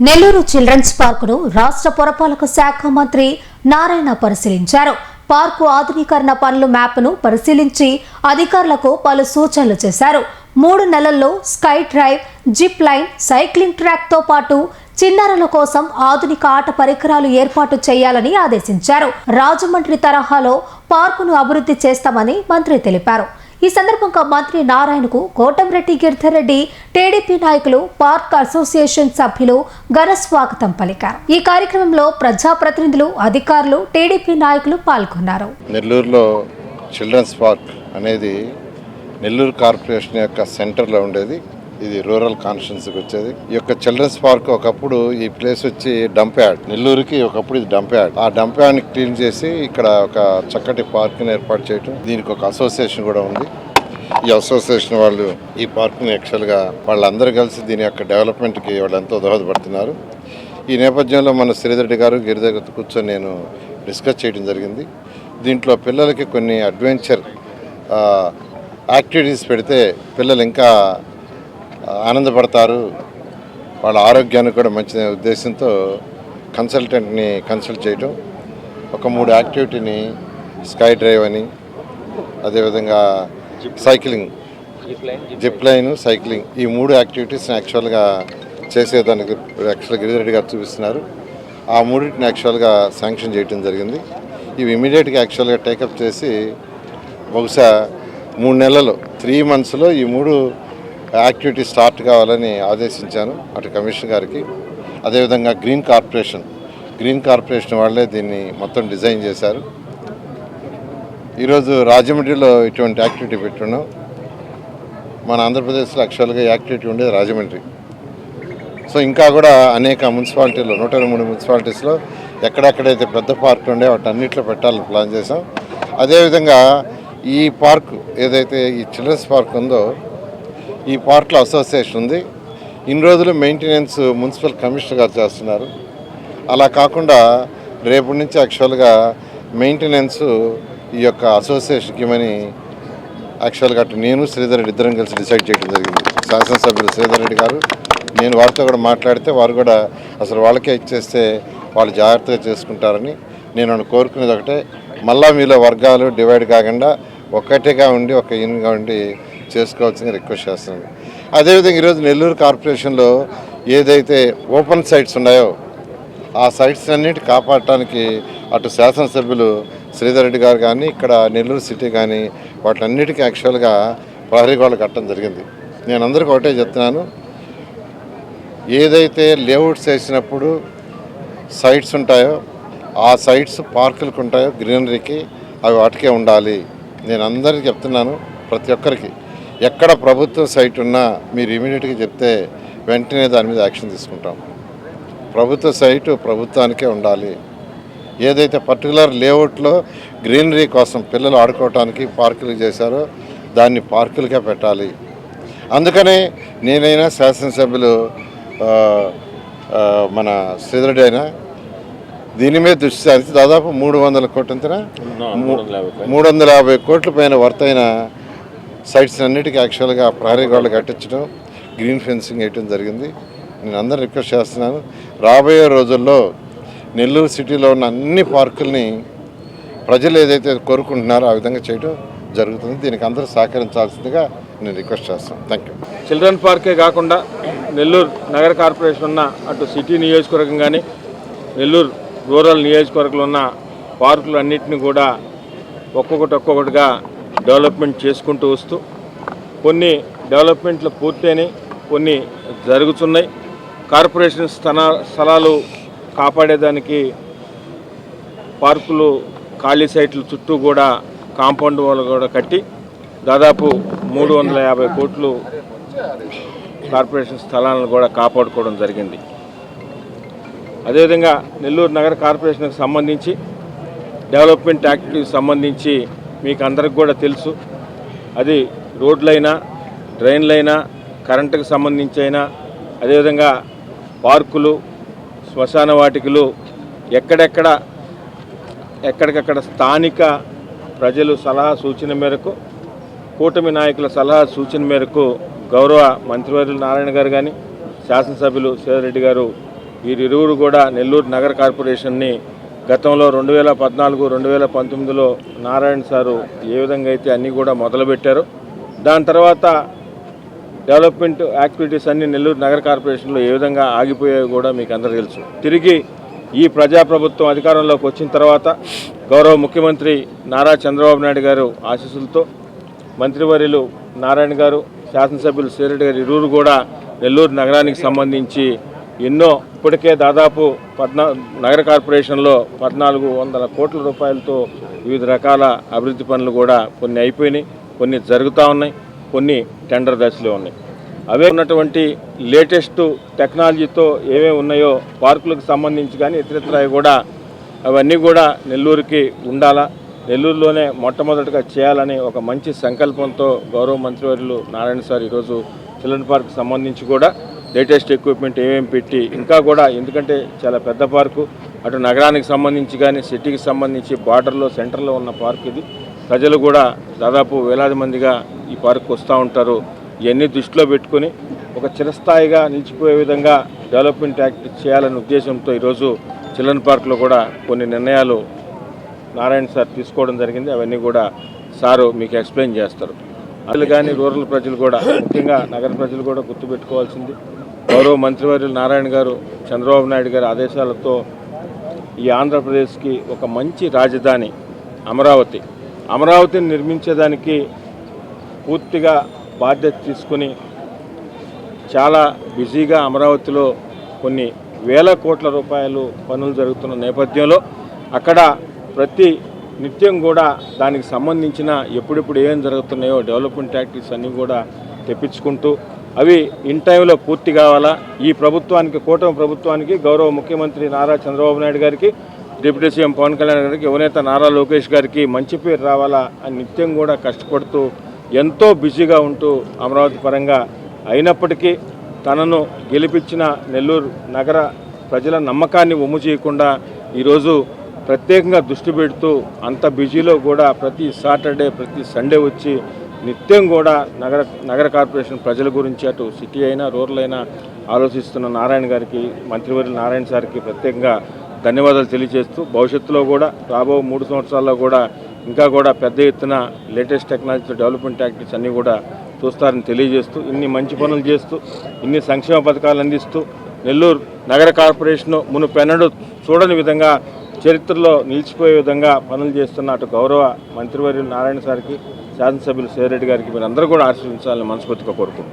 Nellore children's పార్కును రాష్ట్ర పురపాలక శాఖ మంత్రి నారాయణ పరిశీలించారు. పార్కు ఆధునీకరణ పనుల మ్యాప్ను పరిశీలించి అధికారులకు పలు సూచనలు చేశారు. 3 నెలల్లో sky drive, zip line, cycling track తో పాటు చిన్నారుల కోసం ఆధునిక ఆట పరికరాలు ఏర్పాటు చేయాలని ఆదేశించారు. రాజమండ్రి తరహాలో పార్కును అభివృద్ధి చేస్తామని మంత్రి తెలిపారు. ఈ సందర్భంగా మంత్రి నారాయణకు కోటంరెడ్డి గిరిధర్రెడ్డి, టీడీపీ నాయకులు, పార్క్ అసోసియేషన్ సభ్యులు ఘన స్వాగతం పలికారు. ఈ కార్యక్రమంలో ప్రజాప్రతినిధులు, అధికారులు, టీడీపీ నాయకులు పాల్గొన్నారు. నెల్లూరులో చిల్డ్రన్స్ పార్క్ అనేది నెల్లూరు కార్పొరేషన్ యొక్క సెంటర్లో ఉండేది. ఇది రూరల్ కాన్స్టిట్యున్సీకి వచ్చేది. ఈ యొక్క చిల్డ్రన్స్ పార్క్ ఒకప్పుడు ఈ ప్లేస్ వచ్చి డంప్ యార్డ్, నెల్లూరుకి ఒకప్పుడు ఇది డంప్ యార్డ్. ఆ డంప్ యార్డ్ని క్లీన్ చేసి ఇక్కడ ఒక చక్కటి పార్క్ని ఏర్పాటు చేయడం, దీనికి ఒక అసోసియేషన్ కూడా ఉంది. ఈ అసోసియేషన్ వాళ్ళు ఈ పార్క్ని యాక్చువల్గా వాళ్ళందరూ కలిసి దీని యొక్క డెవలప్మెంట్కి వాళ్ళు ఎంతో దోహదపడుతున్నారు. ఈ నేపథ్యంలో మన శ్రీధరెడ్డి గారు గిరి దగ్గర కూర్చొని నేను డిస్కస్ చేయడం జరిగింది. దీంట్లో పిల్లలకి కొన్ని అడ్వెంచర్ యాక్టివిటీస్ పెడితే పిల్లలు ఇంకా ఆనందపడతారు, వాళ్ళ ఆరోగ్యానికి కూడా మంచి ఉద్దేశంతో కన్సల్టెంట్ని కన్సల్ట్ చేయటం, ఒక 3 యాక్టివిటీని స్కై డ్రైవ్ అని, అదేవిధంగా సైక్లింగ్, జిప్ లైన్, సైక్లింగ్, ఈ 3 యాక్టివిటీస్ని యాక్చువల్గా చేసేదానికి యాక్చువల్గా గిరిధరెడ్డి గారు చూపిస్తున్నారు. ఆ 3టిని యాక్చువల్గా శాంక్షన్ చేయడం జరిగింది. ఇవి ఇమీడియట్గా యాక్చువల్గా టేకప్ చేసి బహుశా 3 నెలలు 3 monthsలో ఈ 3 యాక్టివిటీ స్టార్ట్ కావాలని ఆదేశించాను అటు కమిషనర్ గారికి. అదేవిధంగా గ్రీన్ కార్పొరేషన్ వాళ్ళే దీన్ని మొత్తం డిజైన్ చేశారు. ఈరోజు రాజమండ్రిలో ఇటువంటి యాక్టివిటీ పెట్టున్నాం. మన ఆంధ్రప్రదేశ్లో యాక్చువల్గా యాక్టివిటీ ఉండేది రాజమండ్రి. సో ఇంకా కూడా అనేక మున్సిపాలిటీలో 123 మున్సిపాలిటీస్లో ఎక్కడెక్కడైతే పెద్ద పార్కులు ఉండే వాటి అన్నింటిలో పెట్టాలని ప్లాన్ చేసాం. అదేవిధంగా ఈ పార్కు ఏదైతే ఈ చిల్డ్రన్స్ పార్క్ ఉందో ఈ పార్క్లో అసోసియేషన్ ఉంది. ఇన్ని రోజులు మెయింటెనెన్స్ మున్సిపల్ కమిషనర్ గారు చేస్తున్నారు. అలా కాకుండా రేపటి నుంచి యాక్చువల్గా మెయింటెనెన్స్ ఈ యొక్క అసోసియేషన్కి ఇవ్వమని యాక్చువల్గా అటు నేను శ్రీధర్రెడ్డి ఇద్దరం కలిసి డిసైడ్ చేయడం జరిగింది. శాసనసభ్యులు శ్రీధర్రెడ్డి గారు, నేను వారితో కూడా మాట్లాడితే వారు కూడా అసలు వాళ్ళకే ఇచ్చేస్తే వాళ్ళు జాగ్రత్తగా చేసుకుంటారని నేను కోరుకునేది ఒకటే, మళ్ళా మీలో వర్గాలు డివైడ్ కాకుండా ఒక్కటిగా ఉండి ఒక యూనిట్గా ఉండి చేసుకోవాల్సింది రిక్వెస్ట్ చేస్తున్నాను. అదేవిధంగా ఈరోజు నెల్లూరు కార్పొరేషన్లో ఏదైతే ఓపెన్ సైట్స్ ఉన్నాయో ఆ సైట్స్ అన్నిటి కాపాడటానికి అటు శాసనసభ్యులు శ్రీధర్రెడ్డి గారు కానీ ఇక్కడ నెల్లూరు సిటీ కానీ వాటిలన్నిటికీ యాక్చువల్గా ప్రహరీ గోడలు కట్టడం జరిగింది. నేను అందరికీ ఒకటే చెప్తున్నాను, ఏదైతే లేఅవుట్స్ వేసినప్పుడు సైట్స్ ఉంటాయో ఆ సైట్స్ పార్కులకు ఉంటాయో గ్రీనరీకి అవి వాటికే ఉండాలి. నేను అందరికీ చెప్తున్నాను, ప్రతి ఒక్కరికి ఎక్కడ ప్రభుత్వ సైట్ ఉన్నా మీరు ఇమీడియట్గా చెప్తే వెంటనే దాని మీద యాక్షన్ తీసుకుంటాం. ప్రభుత్వ సైటు ప్రభుత్వానికే ఉండాలి. ఏదైతే పర్టికులర్ లేఅవుట్లో గ్రీనరీ కోసం పిల్లలు ఆడుకోవటానికి పార్కులు చేశారో దాన్ని పార్కులకే పెట్టాలి. అందుకనే నేనైనా శాసనసభ్యులు మన శ్రీధరెడ్డి అయినా దీని మీద దృష్టి సారించి దాదాపు 300 కోట్ల 350 కోట్ల పైన వర్త్ అయిన సైట్స్ అన్నిటికీ యాక్చువల్గా ప్రహరీ గోడలు కట్టించడం, గ్రీన్ ఫెన్సింగ్ వేయటం జరిగింది. నేను అందరూ రిక్వెస్ట్ చేస్తున్నాను, రాబోయే రోజుల్లో నెల్లూరు సిటీలో ఉన్న అన్ని పార్కుల్ని ప్రజలు ఏదైతే కోరుకుంటున్నారో ఆ విధంగా చేయడం జరుగుతుంది. దీనికి అందరూ సహకరించాల్సిందిగా నేను రిక్వెస్ట్ చేస్తాను. Thank you. చిల్డ్రన్ పార్కే కాకుండా నెల్లూరు నగర కార్పొరేషన్ ఉన్న అటు సిటీ నియోజకవర్గం కానీ నెల్లూరు రూరల్ నియోజకవర్గంలో ఉన్న పార్కులు అన్నింటినీ కూడా ఒక్కొక్కటిగా డెవలప్మెంట్ చేసుకుంటూ వస్తూ కొన్ని డెవలప్మెంట్లు పూర్తయినాయి, కొన్ని జరుగుతున్నాయి. కార్పొరేషన్ స్థలాలు కాపాడేదానికి పార్కులు ఖాళీ సైట్ల చుట్టూ కూడా కాంపౌండ్ వాళ్ళు కూడా కట్టి దాదాపు 350 కోట్లు కార్పొరేషన్ స్థలాలను కూడా కాపాడుకోవడం జరిగింది. అదేవిధంగా నెల్లూరు నగర కార్పొరేషన్కి సంబంధించి డెవలప్మెంట్ యాక్టివిటీకి సంబంధించి మీకు అందరికి కూడా తెలుసు. అది రోడ్లైనా, డ్రైన్లైనా, కరెంటుకు సంబంధించి అయినా, అదేవిధంగా పార్కులు, శ్మశాన వాటికలు ఎక్కడికక్కడ స్థానిక ప్రజలు సలహా సూచన మేరకు, కూటమి నాయకుల సలహా సూచన మేరకు గౌరవ మంత్రివర్యులు నారాయణ గారు కానీ శాసనసభ్యులు శ్రీధర్రెడ్డి గారు వీరిరువురు కూడా నెల్లూరు నగర కార్పొరేషన్ని గతంలో 2014, 2019లో నారాయణ సారు ఏ విధంగా అయితే అన్నీ కూడా మొదలుపెట్టారో దాని తర్వాత డెవలప్మెంట్ యాక్టివిటీస్ అన్నీ నెల్లూరు నగర కార్పొరేషన్లో ఏ విధంగా ఆగిపోయాయో కూడా మీకు అందరూ తెలుసు. తిరిగి ఈ ప్రజాప్రభుత్వం అధికారంలోకి వచ్చిన తర్వాత గౌరవ ముఖ్యమంత్రి నారా చంద్రబాబు నాయుడు గారు ఆశీస్సులతో మంత్రివర్యులు నారాయణ గారు, శాసనసభ్యులు శ్రీరెడ్డి గారు ఇరువురు కూడా నెల్లూరు నగరానికి సంబంధించి ఎన్నో ఇప్పటికే దాదాపు నగర కార్పొరేషన్లో 1400 కోట్ల రూపాయలతో వివిధ రకాల అభివృద్ధి పనులు కూడా కొన్ని అయిపోయినాయి, కొన్ని జరుగుతూ ఉన్నాయి, కొన్ని టెండర్ దశలో ఉన్నాయి. అవే ఉన్నటువంటి లేటెస్ట్ టెక్నాలజీతో ఏమేమి ఉన్నాయో పార్కులకు సంబంధించి కానీ ఇతరత్ర కూడా అవన్నీ కూడా నెల్లూరుకి ఉండాలా, నెల్లూరులోనే మొట్టమొదటిగా చేయాలని ఒక మంచి సంకల్పంతో గౌరవ మంత్రివర్యులు నారాయణ సార్ ఈరోజు చిల్డ్రన్ పార్క్ సంబంధించి కూడా లేటెస్ట్ ఎక్విప్మెంట్ ఏమేమి పెట్టి ఇంకా కూడా, ఎందుకంటే చాలా పెద్ద పార్కు, అటు నగరానికి సంబంధించి కానీ సిటీకి సంబంధించి బార్డర్లో సెంటర్లో ఉన్న పార్క్ ఇది. ప్రజలు కూడా దాదాపు వేలాది మందిగా ఈ పార్కు వస్తూ ఉంటారు. ఇవన్నీ దృష్టిలో పెట్టుకుని ఒక చిరస్థాయిగా నిలిచిపోయే విధంగా డెవలప్మెంట్ యాక్ట్ చేయాలనే ఉద్దేశంతో ఈరోజు చిల్డ్రన్ పార్క్లో కూడా కొన్ని నిర్ణయాలు నారాయణ సార్ తీసుకోవడం జరిగింది. అవన్నీ కూడా సారు మీకు ఎక్స్ప్లెయిన్ చేస్తారు. ప్రజలు కానీ రూరల్ ప్రజలు కూడా, ముఖ్యంగా నగర ప్రజలు కూడా గుర్తుపెట్టుకోవాల్సింది, గౌరవ మంత్రివర్యులు నారాయణ గారు చంద్రబాబు నాయుడు గారి ఆదేశాలతో ఈ ఆంధ్రప్రదేశ్కి ఒక మంచి రాజధాని అమరావతిని నిర్మించేదానికి పూర్తిగా బాధ్యత తీసుకుని చాలా బిజీగా అమరావతిలో కొన్ని వేల కోట్ల రూపాయలు పనులు జరుగుతున్న నేపథ్యంలో అక్కడ ప్రతి నిత్యం కూడా దానికి సంబంధించిన ఎప్పుడెప్పుడు ఏం జరుగుతున్నాయో డెవలప్మెంట్ యాక్టివిటీస్ అన్నీ కూడా తెప్పించుకుంటూ అవి ఇన్ టైంలో పూర్తి కావాలా. ఈ ప్రభుత్వానికి, కూటమి ప్రభుత్వానికి, గౌరవ ముఖ్యమంత్రి నారా చంద్రబాబు నాయుడు గారికి, డిప్యూటీ సీఎం పవన్ కళ్యాణ్ గారికి, యువనేత నారా లోకేష్ గారికి మంచి పేరు రావాలా అని నిత్యం కూడా కష్టపడుతూ ఎంతో బిజీగా ఉంటూ అమరావతి పరంగా అయినప్పటికీ తనను గెలిపించిన నెల్లూరు నగర ప్రజల నమ్మకాన్ని వమ్ము చేయకుండా ఈరోజు ప్రత్యేకంగా దృష్టి పెడుతూ అంత బిజీలో కూడా ప్రతి సాటర్డే, ప్రతి సండే వచ్చి నిత్యం కూడా నగర కార్పొరేషన్ ప్రజల గురించి అటు సిటీ అయినా రూరల్ అయినా ఆలోచిస్తున్న నారాయణ గారికి, మంత్రివర్యులు నారాయణ సార్కి ప్రత్యేకంగా ధన్యవాదాలు తెలియజేస్తూ భవిష్యత్తులో కూడా రాబో 3 సంవత్సరాల్లో కూడా ఇంకా కూడా పెద్ద ఎత్తున లేటెస్ట్ టెక్నాలజీతో డెవలప్మెంట్ యాక్టివిటీస్ అన్నీ కూడా చూస్తారని తెలియజేస్తూ, ఇన్ని మంచి పనులు చేస్తూ, ఇన్ని సంక్షేమ పథకాలు అందిస్తూ నెల్లూరు నగర కార్పొరేషన్ మునుపెన్నడూ చూడని విధంగా చరిత్రలో నిలిచిపోయే విధంగా పనులు చేస్తున్న అటు గౌరవ మంత్రివర్యులు నారాయణ సార్కి, శాసనసభ్యులు శ్రీరెడ్డి గారికి మీరందరూ కూడా ఆశీర్వదించాలని మనస్ఫూర్తిగా కోరుకుంటున్నాను.